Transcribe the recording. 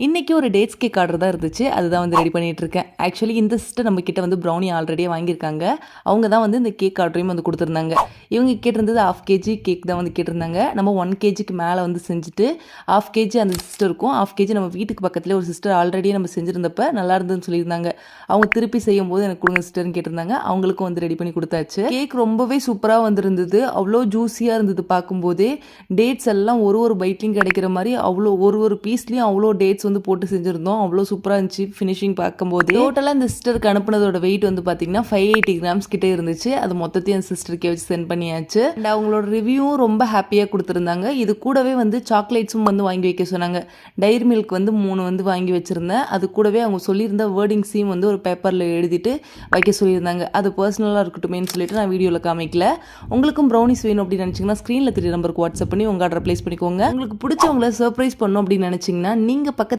இன்றைக்கி ஒரு dates cake order தான் இருந்துச்சு. அதுதான் வந்து ரெடி பண்ணிகிட்ருக்கேன். ஆக்சுவலி இந்த சிஸ்டர் நம்மக்கிட்ட வந்து ப்ரௌனி ஆல்ரெடியே வாங்கியிருக்காங்க. அவங்க தான் வந்து இந்த கேக் ஆர்டரையும் வந்து கொடுத்துருந்தாங்க. இவங்க கேட்டிருந்தது 1/2 கேஜி கேக் தான் வந்து கேட்டிருந்தாங்க. நம்ம 1 கேஜிக்கு மேலே வந்து செஞ்சுட்டு 1/2 கேஜி அந்த சிஸ்டருக்கும் 1/2 கேஜி நம்ம வீட்டுக்கு பக்கத்துலேயே ஒரு சிஸ்டர் ஆல்ரெடியே நம்ம செஞ்சுருந்தப்ப நல்லா இருந்ததுன்னு சொல்லியிருந்தாங்க. அவங்க திருப்பி செய்யும்போது எனக்கு கொடுங்க சிஸ்டர்னு கேட்டிருந்தாங்க. அவங்களுக்கும் வந்து ரெடி பண்ணி கொடுத்தாச்சு. கேக் ரொம்பவே சூப்பராக வந்துருந்தது. அவ்வளோ ஜூஸியாக இருந்தது பார்க்கும்போதே. டேட்ஸ் எல்லாம் ஒரு பைட்லையும் கிடைக்கிற மாதிரி அவ்வளோ ஒரு பீஸ்லேயும் அவ்வளோ டேட்ஸ் வந்து போட்டு செஞ்சுருந்தோம். அவ்வளோ சூப்பராக இருந்துச்சு ஃபினிஷிங் பார்க்கும்போது. டோட்டலாக இந்த சிஸ்டருக்கு அனுப்புனதோட வெயிட் வந்து பார்த்தீங்கன்னா 580 கிராம்ஸ் கிட்டே இருந்துச்சு. அது மொத்தத்தையும் அந்த சிஸ்டருக்கே வச்சு சென்ட் பண்ணியாச்சு. அண்ட் அவங்களோட ரிவ்யூவும் ரொம்ப ஹாப்பியாக கொடுத்துருந்தாங்க. இது கூடவே வந்து சாக்லேட்ஸும் வந்து வாங்கி வைக்க சொன்னாங்க. டைரி மில்க் வந்து 3 வந்து வாங்கி வச்சுருந்தேன். அது கூடவே அவங்க சொல்லியிருந்த வேர்டிங்ஸையும் வந்து ஒரு பேப்பரில் எழுதிட்டு வைக்க சொல்லியிருந்தாங்க. அது பர்சனலாக இருக்கட்டுமேன்னு சொல்லிட்டு நான் வீடியோவில் காமிக்கல. உங்களுக்கும் ப்ரௌனிஸ் வேணும் அப்படின்னு நினச்சிங்கன்னா ஸ்க்ரீனில் 3 நம்பருக்கு வாட்ஸ்அப் பண்ணி உங்கள் ஆர்டர் ப்ளேஸ் பண்ணிக்கோங்க. உங்களுக்கு பிடிச்சவங்கள சர்ப்ரைஸ் பண்ணணும் அப்படின்னு நினச்சிங்கன்னா நீங்கள் பக்கத்து